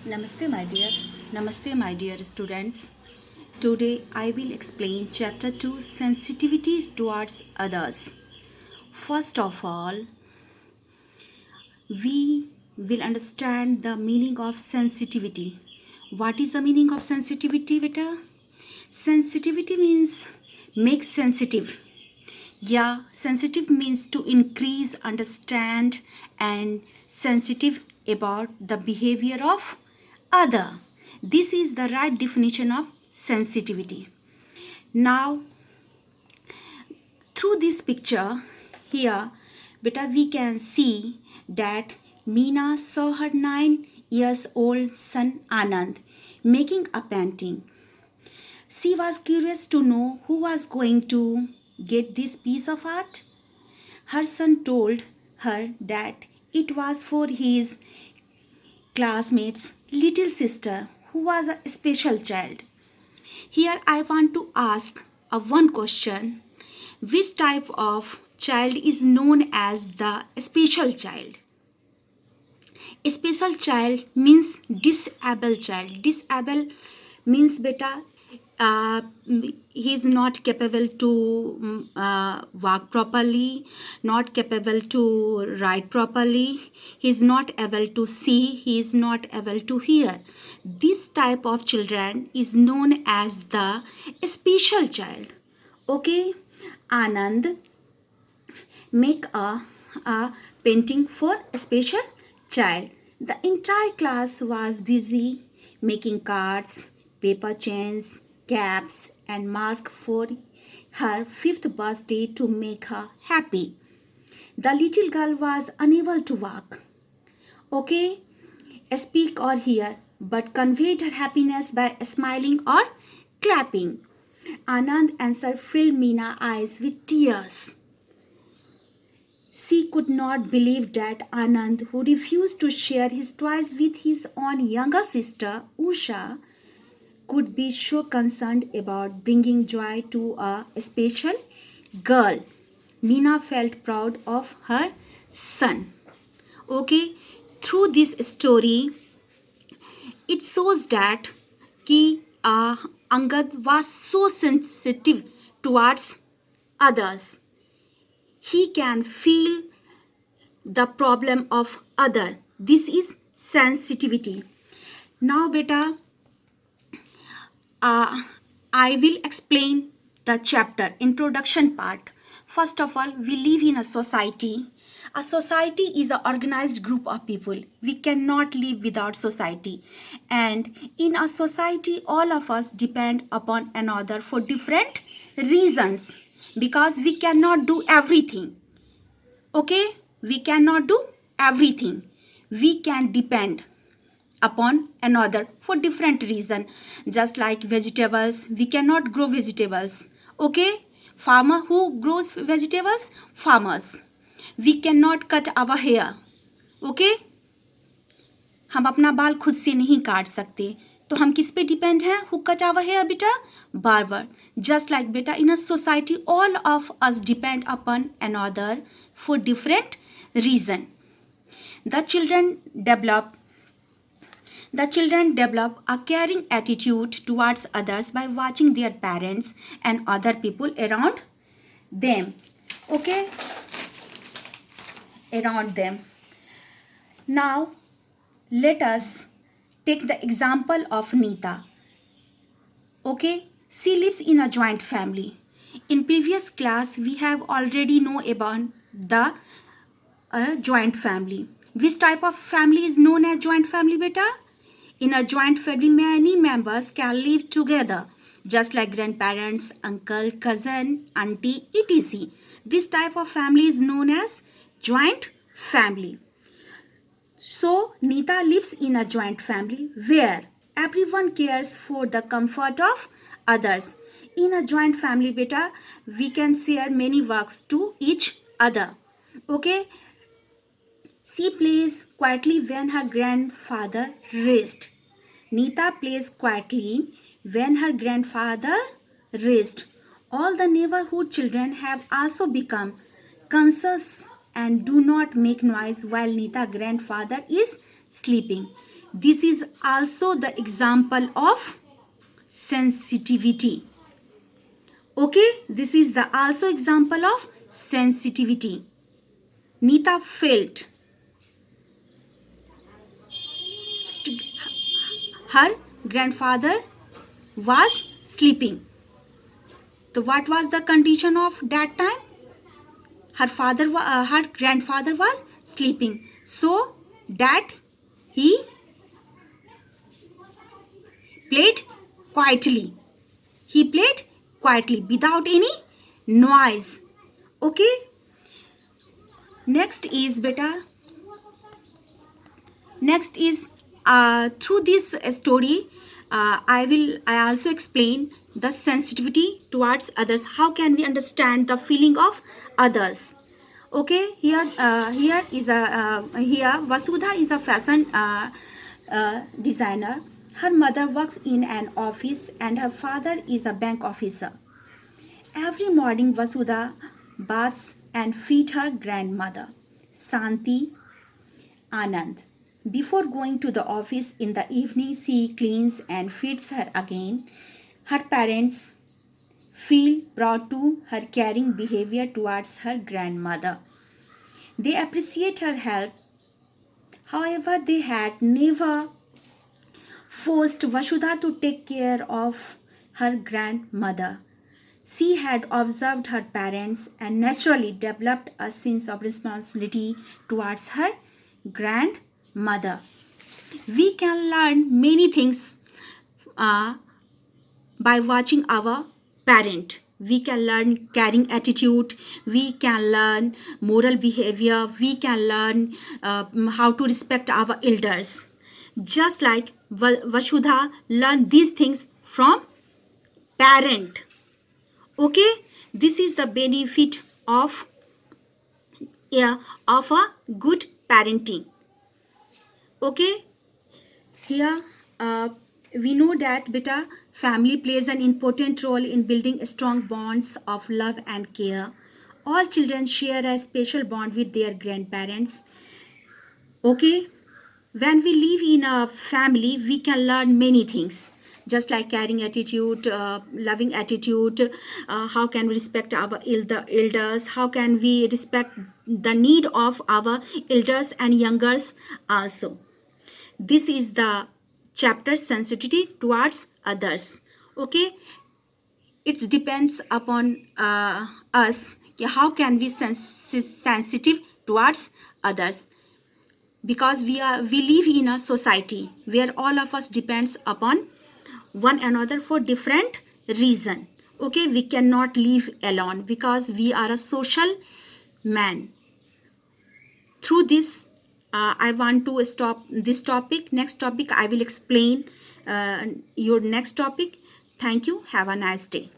Namaste, my dear. Namaste, my dear students. Today I will explain chapter 2 sensitivity towards others. First of all, we will understand the meaning of sensitivity. What is the meaning of sensitivity, beta? Sensitivity means make sensitive. Yeah, sensitive means to increase, understand, and sensitive about the behavior of other. This is the right definition of sensitivity. Now, through this picture here, beta, we can see that Meena saw her 9 years old son Anand making a painting. She was curious to know who was going to get this piece of art. Her son told her that it was for his classmate's little sister who was a special child. Here I want to ask one question. Which type of child is known as the special child? Special child means disabled child. Disabled means beta he is not capable to walk properly, not capable to write properly, he is not able to see, he is not able to hear. This type of children is known as the special child. Okay, Anand make a painting for a special child. The entire class was busy making cards, paper chains, caps, and masks for her fifth birthday to make her happy. The little girl was unable to walk, okay, speak or hear, but conveyed her happiness by smiling or clapping. Anand answered filled Meena's eyes with tears. She could not believe that Anand, who refused to share his toys with his own younger sister, Usha, could be so concerned about bringing joy to a special girl. Meena felt proud of her son. Okay, through this story, it shows that Angad was so sensitive towards others. He can feel the problem of other. This is sensitivity. Now beta, I will explain the chapter introduction part. First of all, we live in a society. A society is an organized group of people. We cannot live without society. And in a society, all of us depend upon another for different reasons because we cannot do everything. Okay, we cannot do everything. We can depend upon another for different reason. Just like vegetables, we cannot grow vegetables. Okay, farmer who grows vegetables, farmers. We cannot cut our hair. Okay, हम अपना बाल खुद से नहीं काट सकते, तो हम किस पे डिपेंड हैं? हु कट आवर हेयर बेटा? Barber. Just like beta, in a society all of us depend upon another for different reason. The children develop a caring attitude towards others by watching their parents and other people around them. Okay, around them. Now let us take the example of Nita. Okay, she lives in a joint family. In previous class, we have already know about the joint family. Which type of family is known as joint family, beta? In a joint family, many members can live together, just like grandparents, uncle, cousin, auntie, etc. This type of family is known as joint family. So, Nita lives in a joint family where everyone cares for the comfort of others. In a joint family, beta, we can share many works to each other. Okay? She plays quietly when her grandfather rests. Nita plays quietly when her grandfather rests. All the neighborhood children have also become conscious and do not make noise while Nita's grandfather is sleeping. This is also the example of sensitivity. Okay, this is the also example of sensitivity. Nita felt her grandfather was sleeping. So what was the condition of that time? Her grandfather was sleeping. So that he played quietly. He played quietly without any noise. Okay. Next is beta. Next is through this story, I also explain the sensitivity towards others. How can we understand the feeling of others? Okay, here Vasudha is a fashion designer. Her mother works in an office and her father is a bank officer. Every morning, Vasudha baths and feeds her grandmother, Santi Anand. Before going to the office in the evening, she cleans and feeds her again. Her parents feel proud to her caring behavior towards her grandmother. They appreciate her help. However, they had never forced Vasudha to take care of her grandmother. She had observed her parents and naturally developed a sense of responsibility towards her grandmother. We can learn many things by watching our parent. We can learn caring attitude, we can learn moral behavior, we can learn how to respect our elders. Just like Vasudha learned these things from parent. Okay, this is the benefit of a good parenting. Okay, here we know that beta family plays an important role in building strong bonds of love and care. All children share a special bond with their grandparents. Okay, when we live in a family, we can learn many things, just like caring attitude, loving attitude, how can we respect our elders, how can we respect the need of our elders and youngers also. This is the chapter sensitivity towards others. Okay, it depends upon us. How can we sensitive towards others? Because we live in a society where all of us depends upon one another for different reason. Okay, we cannot live alone because we are a social man. Through this I want to stop this topic. Next topic I will explain your next topic. Thank you. Have a nice day.